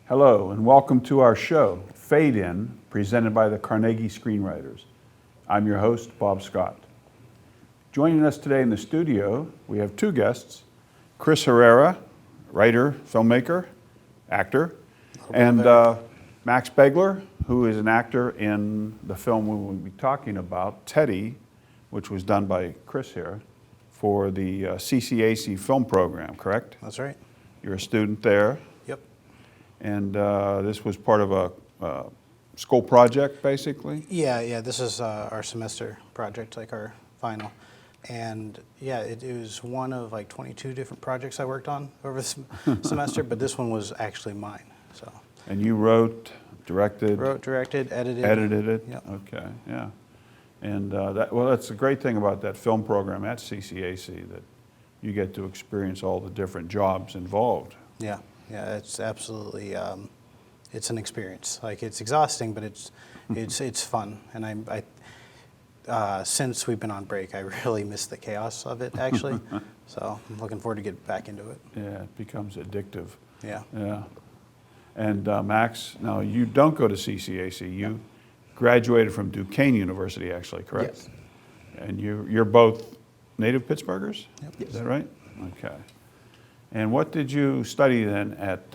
Hello, and welcome to our show, FadeIn, presented by the Carnegie Screenwriters. I'm your host, Bob Scott. Joining us today in the studio, we have two guests, Chris Herrera, writer, filmmaker, actor, and Max Begler, who is an actor in the film we will be talking about, Teddy, which was done by Chris here for the CCAC film program, correct? That's right. You're a student there. Yep. And this was part of a school project, basically? Yeah, this is our semester project, like our final. And yeah, it was one of like 22 different projects I worked on over the semester, but this one was actually mine, so. And you wrote, directed? Wrote, directed, edited. Edited it? Yep. Okay, yeah. And that's the great thing about that film program at CCAC, that you get to experience all the different jobs involved. Yeah, it's absolutely, it's an experience. Like, it's exhausting, but it's fun. And since we've been on break, I really miss the chaos of it, actually. So I'm looking forward to get back into it. Yeah, it becomes addictive. Yeah. Yeah. And Max, now you don't go to CCAC. You graduated from Duquesne University, actually, correct? Yes. And you're both native Pittsburghers? Yep. Is that right? Okay. And what did you study then at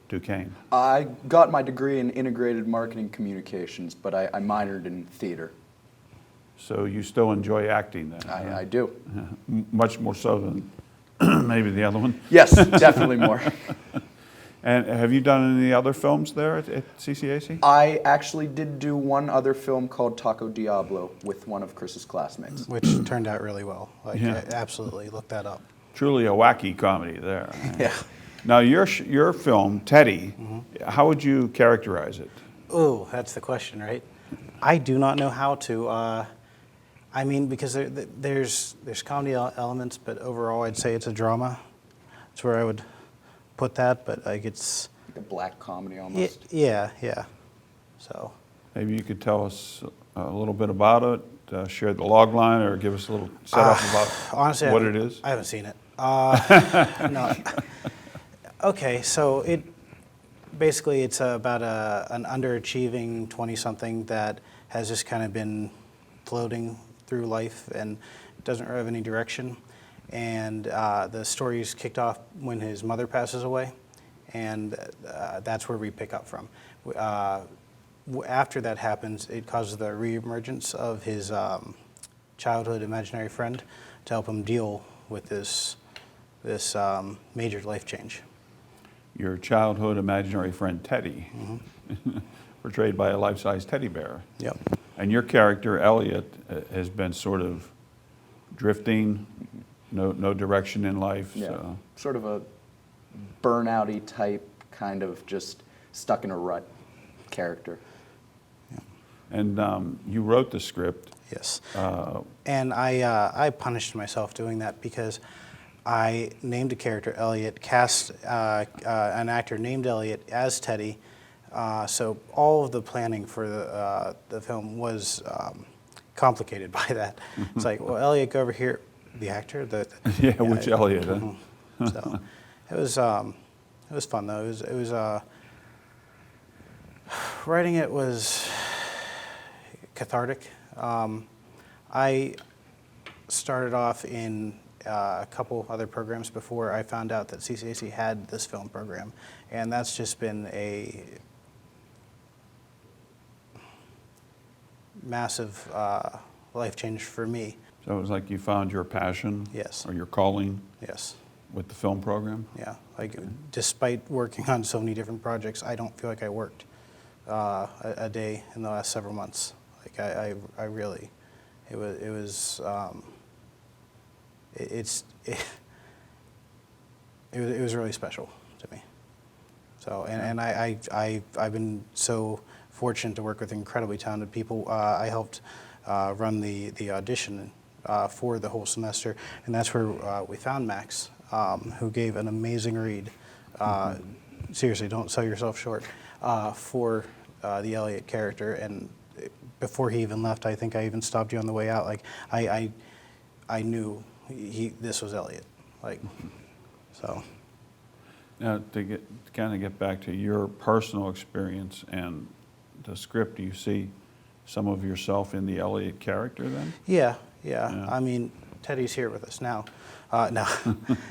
Duquesne? I got my degree in integrated marketing communications, but I minored in theater. So you still enjoy acting then? I do. Much more so than maybe the other one? Yes, definitely more. And have you done any other films there at CCAC? I actually did do one other film called Taco Diablo with one of Chris's classmates. Which turned out really well. Like, Yeah. absolutely, look that up. Truly a wacky comedy there. Right? Yeah. Now your film, Teddy, how would you characterize it? Oh, that's the question, right? I do not know how to. I mean, because there's comedy elements, but overall I'd say it's a drama. That's where I would put that, but like it's... Like a black comedy almost. Yeah. So... Maybe you could tell us a little bit about it, share the log line, or give us a little setup about honestly, what it is. I haven't seen it. No. Okay, so basically it's about an underachieving 20-something that has just kind of been floating through life and doesn't have any direction. And the story's kicked off when his mother passes away, and that's where we pick up from. After that happens, it causes the reemergence of his childhood imaginary friend to help him deal with this major life change. Your childhood imaginary friend, Teddy, portrayed by a life-size teddy bear. Yep. And your character, Elliot, has been sort of drifting, no direction in life. Yeah. So. Sort of a burnout-y type, kind of just stuck in a rut character. And you wrote the script. Yes. And I punished myself doing that because I named a character Elliot, cast an actor named Elliot as Teddy. So all of the planning for the film was complicated by that. It's like, well, Elliot, go over here. The actor? Yeah, which Elliot? Huh? So it was fun though. It was writing it was cathartic. I started off in a couple other programs before I found out that CCAC had this film program, and that's just been a massive life change for me. So it was like you found your passion? Yes. Or your calling? Yes. With the film program? Yeah. Like, despite working on so many different projects, I don't feel like I worked a day in the last several months. Like I really, it was really special to me. So and I've been so fortunate to work with incredibly talented people. I helped run the audition for the whole semester, and that's where we found Max, who gave an amazing read. Seriously, don't sell yourself short for the Elliot character. And before he even left, I think I even stopped you on the way out. Like I knew this was Elliot. Like so. Now, to kind of get back to your personal experience and the script, do you see some of yourself in the Elliot character then? Yeah. Yeah. I mean, Teddy's here with us now. No,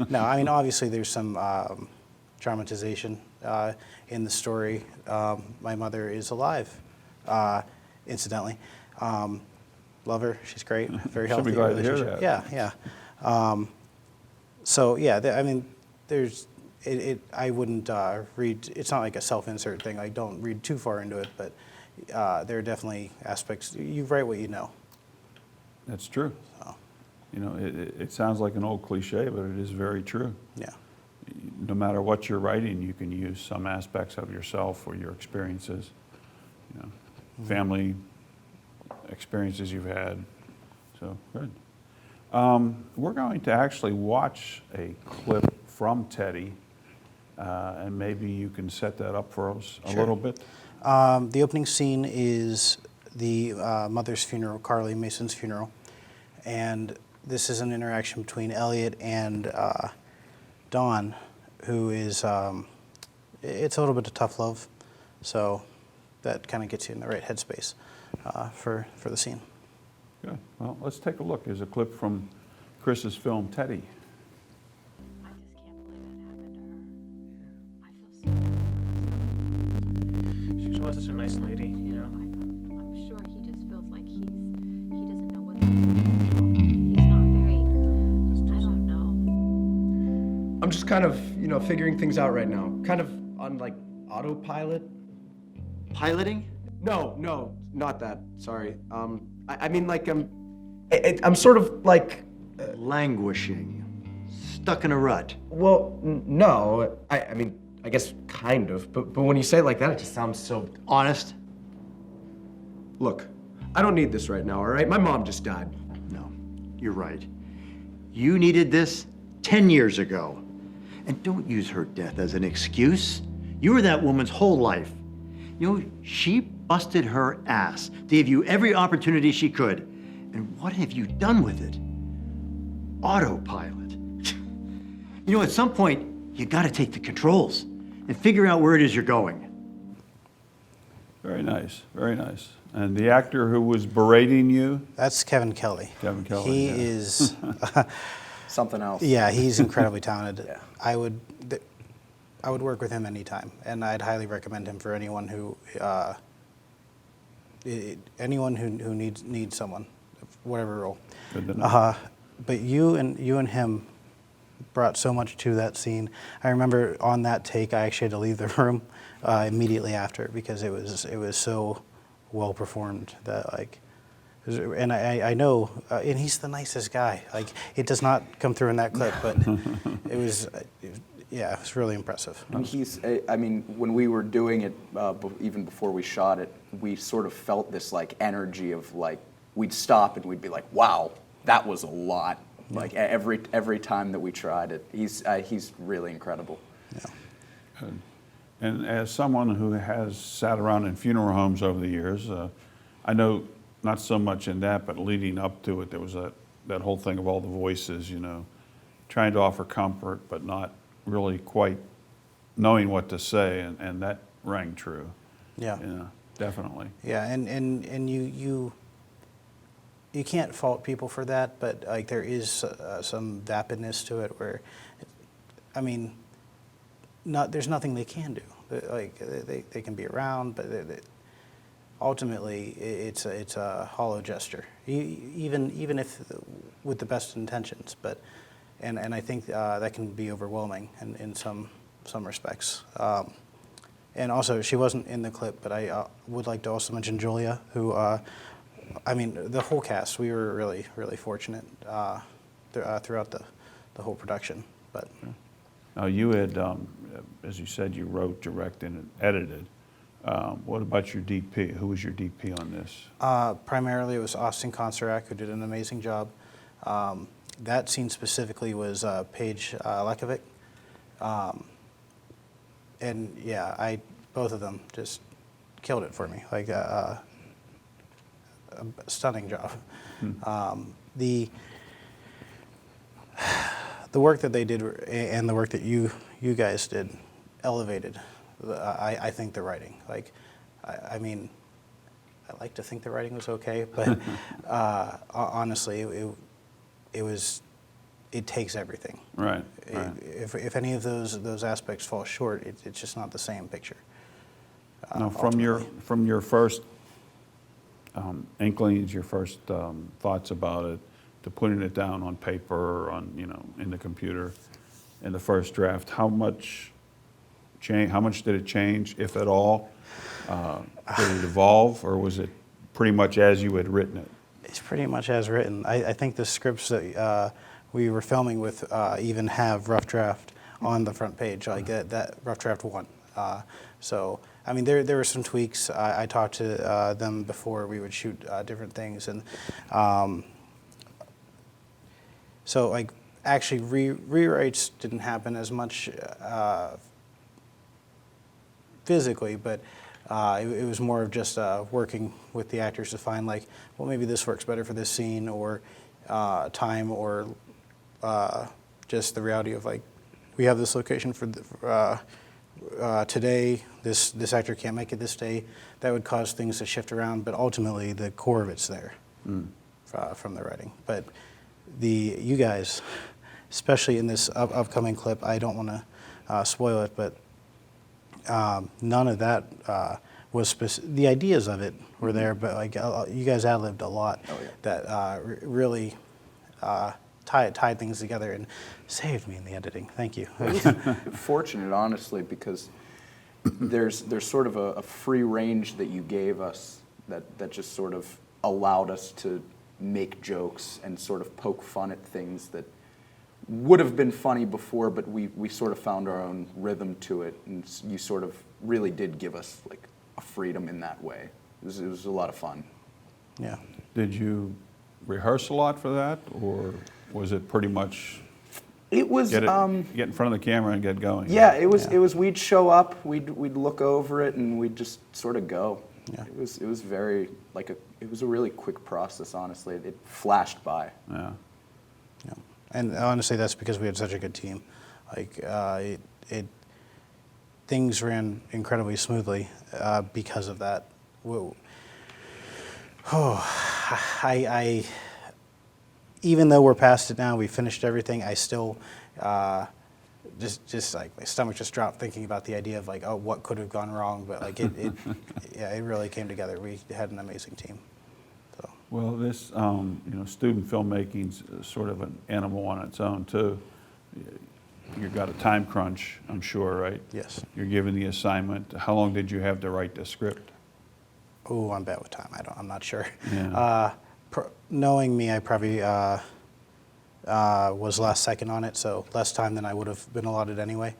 no. I mean, obviously, there's some dramatization in the story. My mother is alive, incidentally. Love her. She's great. Very She'll healthy be glad to hear relationship. that. Yeah. So yeah, I mean, there's. I wouldn't read. It's not like a self-insert thing. I don't read too far into it, but there are definitely aspects. You write what you know. That's true. So, You know, it sounds like an old cliche, but it is very true. yeah. No matter what you're writing, you can use some aspects of yourself or your experiences, you know, family experiences you've had. So, good. We're going to actually watch a clip from Teddy, and maybe you can set that up for us a little bit. The opening scene is the mother's funeral, Carly Mason's funeral, and this is an interaction between Elliot and Dawn, who is, it's a little bit of tough love, so that kind of gets you in the right headspace for the scene. Good. Well, let's take a look. Here's a clip from Chris's film, Teddy. I just can't believe that happened to her. I feel so bad. She was such a nice lady, you know. I'm sure he just feels like he doesn't know what to do. He's not very, I don't know. I'm just kind of, figuring things out right now. Kind of on like autopilot. Piloting? No, not that. Sorry. I mean like I'm sort of like, Languishing. Stuck in a rut. well, no. I mean, I guess kind of. But when you say it like that, it just sounds so. Honest? Look, I don't need this right now. All right, my mom just died. No, you're right. You needed this 10 years ago. And don't use her death as an excuse. You were that woman's whole life. You know, she busted her ass to give you every opportunity she could. And what have you done with it? Autopilot. You know, at some point, you gotta take the controls and figure out where it is you're going. Very nice, very nice. And the actor who was berating you, That's Kevin Kelly. Kevin Kelly, He yeah. is, Something else. yeah, he's incredibly talented. Yeah. I would work with him anytime, and I'd highly recommend him for anyone who needs someone, whatever role. Good to know. But you and him brought so much to that scene. I remember on that take, I actually had to leave the room immediately after because it was so well performed that like. And I know, and he's the nicest guy. Like it does not come through in that clip, but it was really impressive. And I mean, when we were doing it, even before we shot it, we sort of felt this like energy of like, we'd stop and we'd be like, wow, that was a lot. Like every time that we tried it, he's really incredible. Yeah. And as someone who has sat around in funeral homes over the years, I know not so much in that, but leading up to it, there was that whole thing of all the voices, you know, trying to offer comfort, but not really quite knowing what to say, and that rang true. Yeah. Yeah, definitely. Yeah, and you can't fault people for that, but like there is some vapidness to it where, I mean, there's nothing they can do. Like they can be around, but ultimately it's a hollow gesture, even if with the best intentions. But and I think that can be overwhelming in some respects. And also, she wasn't in the clip, but I would like to also mention Julia, who, I mean, the whole cast, we were really, really fortunate throughout the whole production. But Now you had, as you said, you wrote, directed, and edited. What about your DP? Who was your DP on this? primarily, it was Austin Konsarak, who did an amazing job. That scene specifically was Paige Lekovic. And yeah, both of them just killed it for me. Like a stunning job. The the work that they did and the work that you guys did elevated, I think, the writing. Like, I mean, I like to think the writing was okay, but honestly, it takes everything. Right. If any of those aspects fall short, it's just not the same picture. Now, from your first inklings, your first thoughts about it, to putting it down on paper or on, in the computer, in the first draft, how much did it change, if at all? Did it evolve, or was it pretty much as you had written it? It's pretty much as written. I think the scripts that we were filming with even have rough draft on the front page, like that rough draft 1. So, I mean, there were some tweaks. I talked to them before we would shoot different things, and so like actually rewrites didn't happen as much physically, but it was more of just working with the actors to find, like, well, maybe this works better for this scene, or time, or just the reality of, like, we have this location for today, this actor can't make it this day. That would cause things to shift around, but ultimately the core of it's there from the writing. But you guys, especially in this upcoming clip, I don't want to spoil it, but none of that was the ideas of it were there, but like you guys ad-libbed a lot that really tied things together and saved me in the editing. Thank you. Fortunate, honestly, because there's sort of a free range that you gave us that just sort of allowed us to make jokes and sort of poke fun at things that would have been funny before, but we sort of found our own rhythm to it, and you sort of really did give us like a freedom in that way. It was a lot of fun. Yeah. Did you rehearse a lot for that, or was it pretty much It was get in front of the camera and get going? yeah, it was we'd show up, we'd look over it, and we'd just sort of go. Yeah. It was very it was a really quick process, honestly. It flashed by. Yeah. Yeah. And honestly, that's because we had such a good team. Like things ran incredibly smoothly because of that. I even though we're past it now, we finished everything. I still just like my stomach just dropped thinking about the idea of like, oh, what could have gone wrong? But like it really came together. We had an amazing team. So. Well, this student filmmaking's sort of an animal on its own too. You've got a time crunch, I'm sure, right? Yes. You're given the assignment. How long did you have to write the script? Oh, I'm bad with time. I'm not sure. Yeah. Knowing me, I probably was last second on it, so less time than I would have been allotted anyway.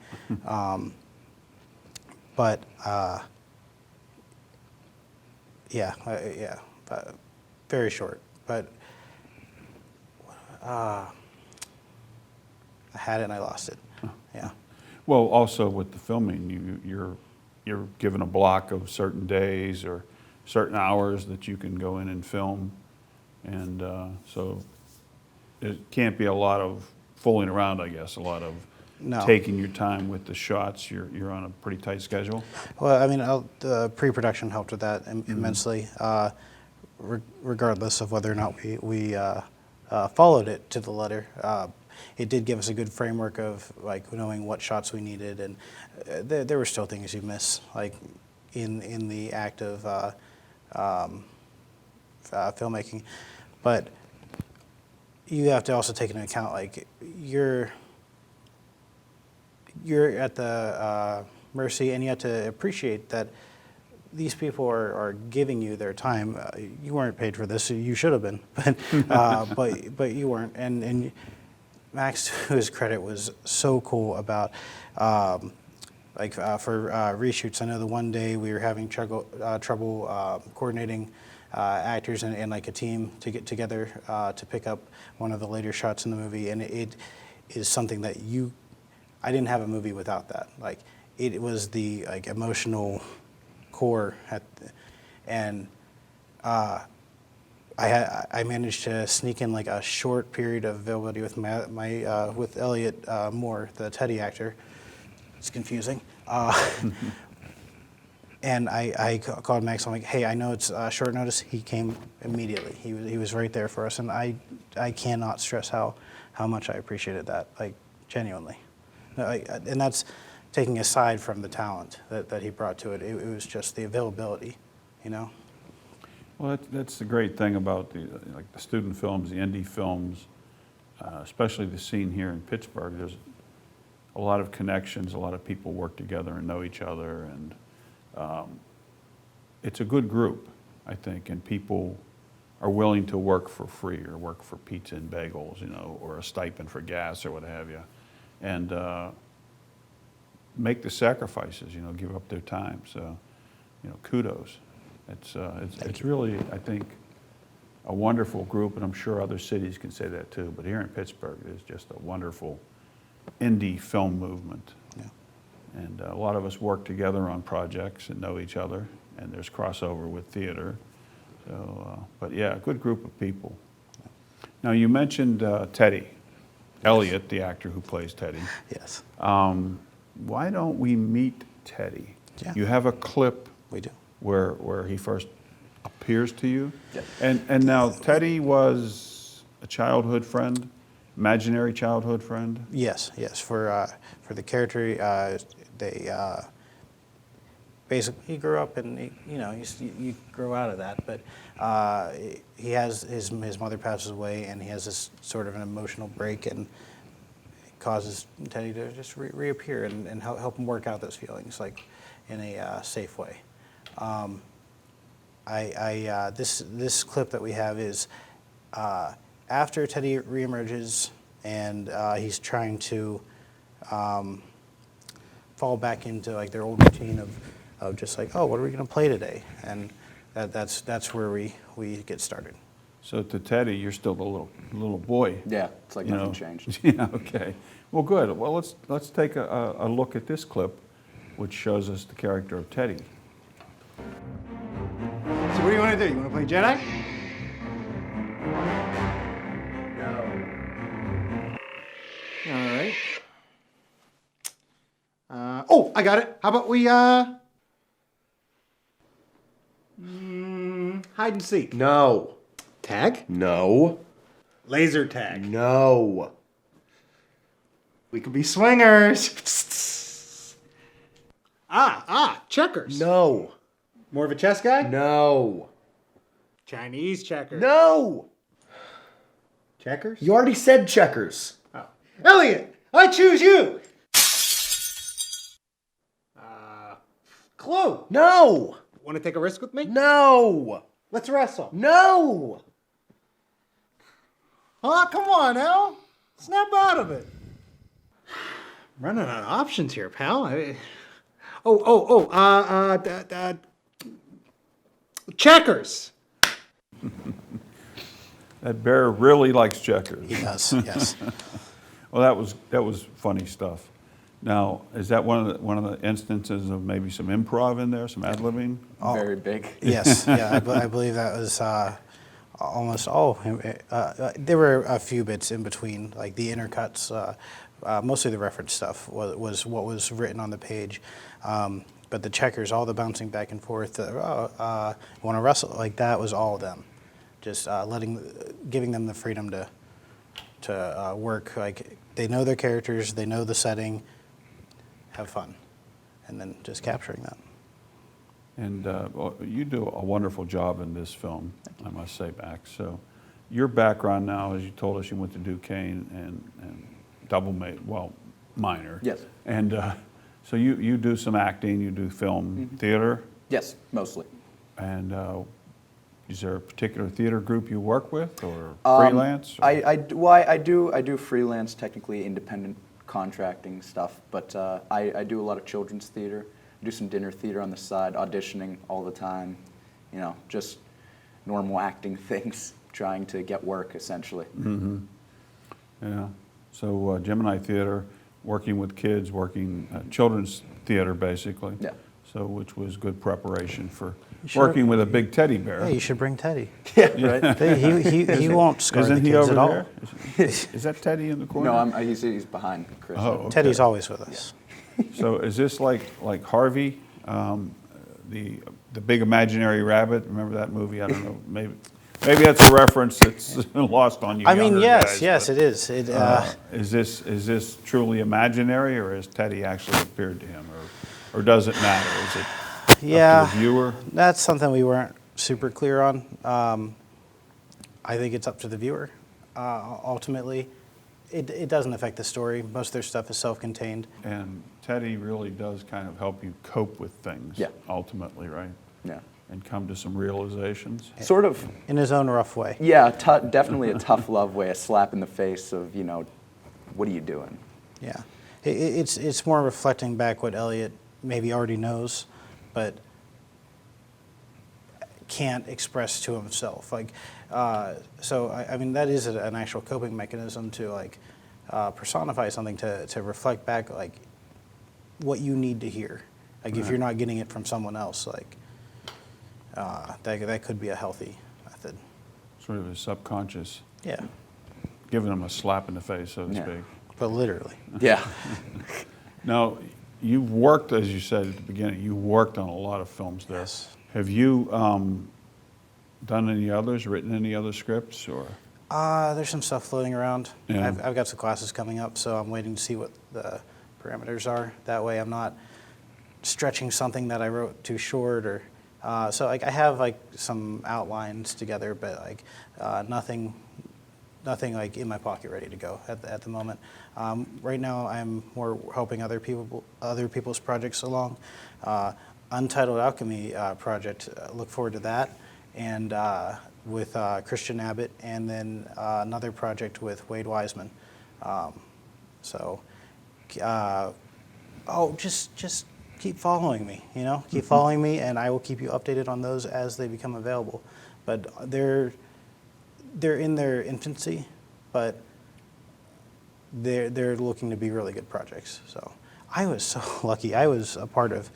But very short. But I had it and I lost it. Yeah. Well, also with the filming, you're given a block of certain days or certain hours that you can go in and film, and so it can't be a lot of fooling around, I guess. A lot of taking your time with the shots. You're on a pretty tight schedule. Well, I mean, the pre-production helped with that immensely, regardless of whether or not we followed it to the letter. It did give us a good framework of like knowing what shots we needed, and there were still things you miss, like in the act of filmmaking. But you have to also take into account, like, you're at the mercy, and you have to appreciate that these people are giving you their time. You weren't paid for this, so you should have been, but you weren't. And Max, to his credit, was so cool about for reshoots. I know the one day we were having trouble coordinating actors and like a team to get together to pick up one of the later shots in the movie, and it is something that I didn't have a movie without that. Like, it was the like emotional core and I managed to sneak in like a short period of availability with with Elliot Moore, the Teddy actor. It's confusing. And I called Max. I'm like, hey, I know it's short notice. He came immediately. He was right there for us, and I cannot stress how much I appreciated that, like genuinely. And that's taking aside from the talent that he brought to it. It was just the availability, you know. Well, that's the great thing about the student films, the indie films, especially the scene here in Pittsburgh. There's a lot of connections, a lot of people work together and know each other, and it's a good group, I think, and people are willing to work for free or work for pizza and bagels, you know, or a stipend for gas or what have you, and make the sacrifices, you know, give up their time. So, you know, kudos. It's really, I think, a wonderful group, and I'm sure other cities can say that too, but here in Pittsburgh, there's just a wonderful indie film movement. Yeah. And a lot of us work together on projects and know each other, and there's crossover with theater. So, but yeah, a good group of people. Now, you mentioned Teddy, Elliot, the actor who plays Teddy. Yes. Why don't we meet Teddy? Yeah. You have a clip We do. where he first appears to you. Yep. And now Teddy was a childhood friend, imaginary childhood friend. Yes. For the character, they basically he grew up and you grow out of that, but he has his mother passes away and he has this sort of an emotional break, and it causes Teddy to just reappear and help him work out those feelings, like in a safe way. This clip that we have is after Teddy reemerges and he's trying to fall back into like their old routine of just like, oh, what are we going to play today? And that's where we get started. So to Teddy, you're still the little boy. Yeah, it's like you nothing know. changed. Yeah. Okay. Well, good. Well, let's take a look at this clip, which shows us the character of Teddy. So what do you want to do? You want to play Jedi? No. All right. Oh, I got it. How about we hide and seek? No. Tag? No. Laser tag. No. We could be swingers. Checkers. No. More of a chess guy? No. Chinese checkers. No. Checkers? You already said checkers. Oh. Elliot, I choose you. Clue. No. Want to take a risk with me? No. Let's wrestle. No. Oh, come on, Al. Snap out of it. Running out of options here, pal. Checkers. That bear really likes checkers. He does, yes. Well, that was funny stuff. Now, is that one of the instances of maybe some improv in there, some ad-libbing? Very big. Yes, yeah, I believe that was almost all. There were a few bits in between, like the intercuts. Mostly the reference stuff was what was written on the page. But the checkers, all the bouncing back and forth, want to wrestle, like that was all of them. Just giving them the freedom to work. Like they know their characters, they know the setting, have fun, and then just capturing that. And well, you do a wonderful job in this film, I must say, Max. So your background now, as you told us, you went to Duquesne and minor. Yes. And so you do some acting, you do film, theater, Yes, mostly. and is there a particular theater group you work with, or Um, freelance? Or? I do freelance, technically independent contracting stuff, but I do a lot of children's theater. I do some dinner theater on the side, auditioning all the time, you know, just normal acting things, trying to get work essentially. Yeah. So Gemini Theater, working with kids, working children's theater basically. Yeah. So, which was good preparation for working with a big teddy bear. Yeah, you should bring Teddy. Yeah, right. He won't scar the Isn't he kids over at all. there? Is that Teddy in the corner? No, he's behind Chris. Oh, okay. Teddy's always with us. So is this like Harvey, the big imaginary rabbit? Remember that movie? I don't know. Maybe that's a reference that's lost on you. I mean, younger yes, guys, yes, but, it is. Is this truly imaginary, or has Teddy actually appeared to him, or does it matter? Is it up to the viewer? That's something we weren't super clear on. I think it's up to the viewer. Ultimately, it doesn't affect the story. Most of their stuff is self-contained. And Teddy really does kind of help you cope with things. Yeah. Ultimately, right? Yeah. And come to some realizations. Sort of. In his own rough way. Yeah, definitely a tough love way, a slap in the face of, what are you doing? Yeah. It's more reflecting back what Elliot maybe already knows, but can't express to himself. So I mean, that is an actual coping mechanism to personify something to reflect back what you need to hear. If you're not getting it from someone else, that could be a healthy method. Sort of a subconscious, Yeah, giving them a slap in the face, so to Yeah. speak. but literally. Yeah. Now, you've worked, as you said at the beginning, you worked on a lot of films there. Yes. Have you done any others, written any other scripts, or? There's some stuff floating around. Yeah. I've got some classes coming up, so I'm waiting to see what the parameters are. That way I'm not stretching something that I wrote too short, or so I have some outlines together, but nothing in my pocket ready to go at the moment. Right now I'm more helping other people's projects along. Untitled Alchemy project, look forward to that, and with Christian Abbott, and then another project with Wade Wiseman. Just keep following me, keep following me, and I will keep you updated on those as they become available. But they're in their infancy, but they're looking to be really good projects. So I was so lucky. I was a part of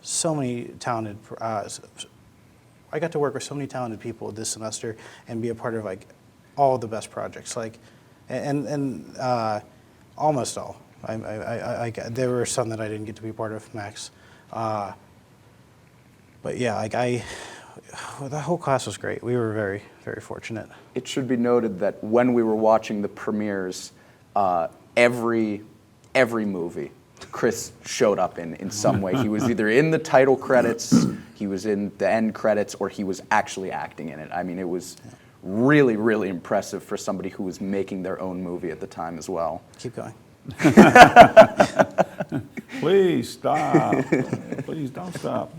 so many talented. I got to work with so many talented people this semester and be a part of all the best projects. And almost all. There were some that I didn't get to be part of, Max. But yeah, the whole class was great. We were very, very fortunate. It should be noted that when we were watching the premieres, every movie Chris showed up in some way. He was either in the title credits, he was in the end credits, or he was actually acting in it. I mean, it was really, really impressive for somebody who was making their own movie at the time as well. Keep going. Please stop. Please don't stop.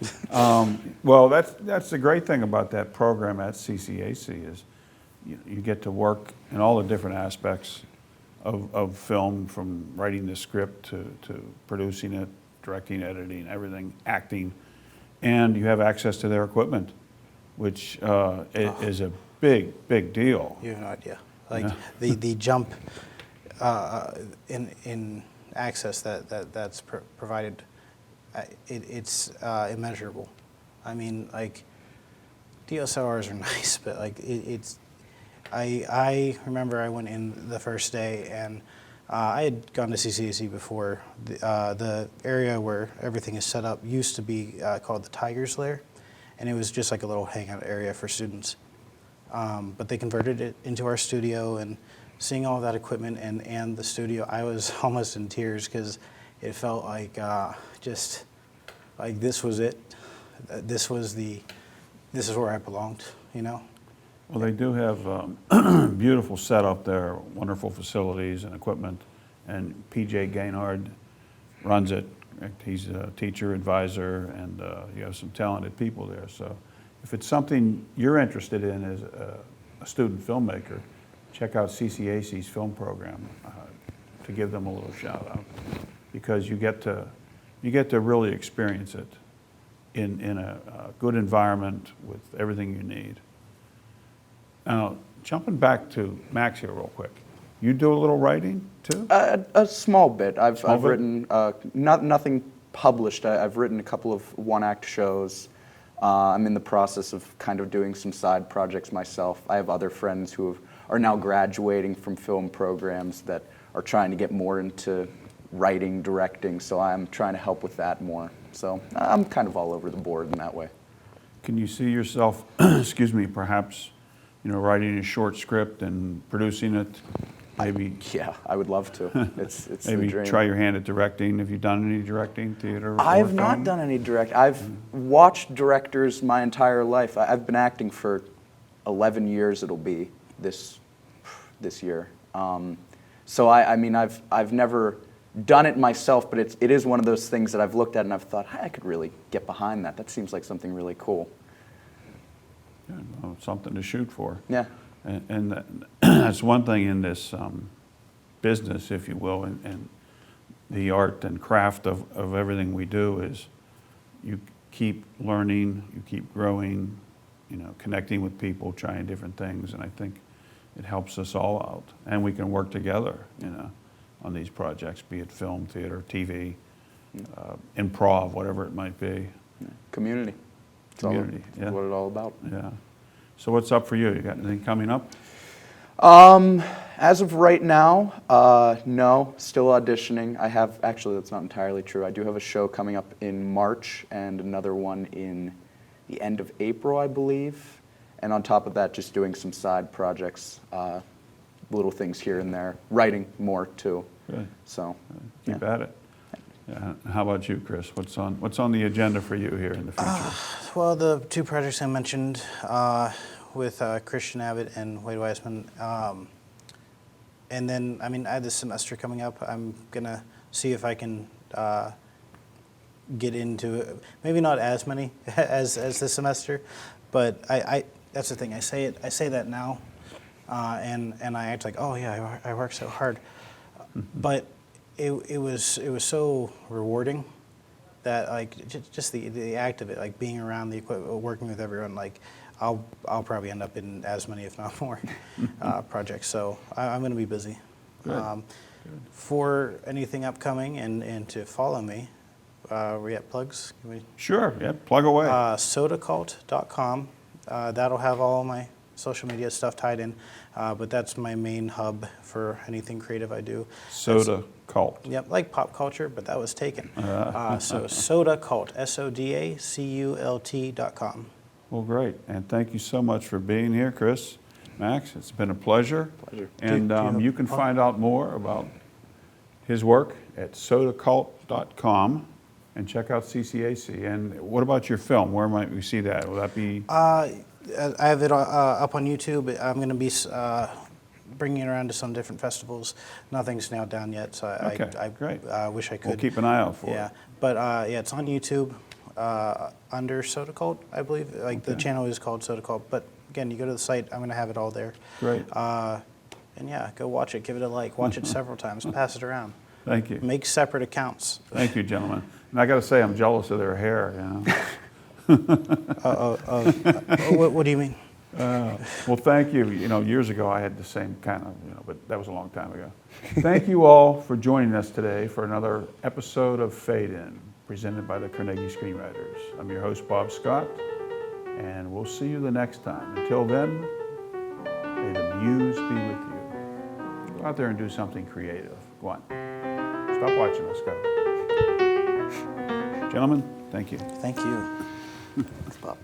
Well, that's the great thing about that program at CCAC is you get to work in all the different aspects of film, from writing the script to producing it, directing, editing, everything, acting, and you have access to their equipment, which is a big, big deal. You have no idea. The jump in access that's provided, it's immeasurable. I mean, DSLRs are nice, but it's. I remember I went in the first day, and I had gone to CCAC before. The area where everything is set up used to be called the Tiger's Lair, and it was just a little hangout area for students. But they converted it into our studio, and seeing all that equipment and the studio, I was almost in tears because it felt this was it. This is where I belonged, Well, they do have beautiful setup there, wonderful facilities and equipment, and PJ Gaynard runs it. He's a teacher, advisor, and you have some talented people there. So if it's something you're interested in as a student filmmaker, check out CCAC's film program to give them a little shout out, because you get to really experience it in a good environment with everything you need. Now, jumping back to Max here real quick, you do a little writing too? A small bit. I've Small bit? written nothing published. I've written a couple of one-act shows. I'm in the process of kind of doing some side projects myself. I have other friends who are now graduating from film programs that are trying to get more into writing, directing, so I'm trying to help with that more. So I'm kind of all over the board in that way. Can you see yourself, excuse me, perhaps, writing a short script and producing it? Maybe Yeah, I would love to. It's the maybe dream. try your hand at directing. Have you done any directing, theater? or I've not film? done any direct. I've watched directors my entire life. I've been acting for 11 years. It'll be this year. So I mean, I've never done it myself, but it is one of those things that I've looked at and I've thought, hey, I could really get behind that. That seems like something really cool. Yeah, well, something to shoot for. Yeah. And that's one thing in this business, if you will, and the art and craft of everything we do is you keep learning, you keep growing, connecting with people, trying different things, and I think it helps us all out. And we can work together, on these projects, be it film, theater, TV, improv, whatever it might be. Community. Community, That's what it's all about. Yeah. So what's up for you? You got anything coming up? As of right now, no, still auditioning. I have, actually that's not entirely true. I do have a show coming up in March and another one in the end of April, I believe. And on top of that, just doing some side projects, little things here and there, writing more too. Good. So, Keep at it. Yeah. How about you, Chris? What's on the agenda for you here in the future? Well, the two projects I mentioned with Christian Abbott and Wade Weissman. And then, I mean, I have this semester coming up. I'm going to see if I can get into maybe not as many as this semester, but I that's the thing. I say that now, and I act like, oh yeah, I work so hard, but it was so rewarding that like just the act of it, like being around the equipment, working with everyone, like I'll probably end up in as many, if not more, projects. So I'm going to be busy. Good. For anything upcoming and to follow me, we at plugs. Can we? Sure. Yeah. Plug away. Sodacult.com. That'll have all my social media stuff tied in, but that's my main hub for anything creative I do. Soda Cult. Yep, like pop culture, but that was taken. So Sodacult, SODACULT.com. Well, great. And thank you so much for being here, Chris, Max. It's been a pleasure. Pleasure. And you can find out more about his work at sodacult.com and check out CCAC. And what about your film? Where might we see that? Will that be? I have it up on YouTube. I'm going to be bringing it around to some different festivals. Nothing's nailed down yet, so I great. Wish I could. We'll keep an eye out for Yeah, it. but yeah, it's on YouTube under Soda Cult, I believe. Like the channel is called Soda Cult, but again, you go to the site. I'm going to have it all there. Great. And yeah, go watch it. Give it a like. Watch it several times. Pass it around. Thank you. Make separate accounts. Thank you, gentlemen. And I got to say, I'm jealous of their hair. What do you mean? Well, thank you. Years ago I had the same kind of, but that was a long time ago. Thank you all for joining us today for another episode of FadeIn, presented by the Carnegie Screenwriters. I'm your host, Bob Scott, and we'll see you the next time. Until then, may the muse be with you. Go out there and do something creative. Go on. Stop watching. Let's go. Gentlemen, thank you. Thank you. Thanks, Bob.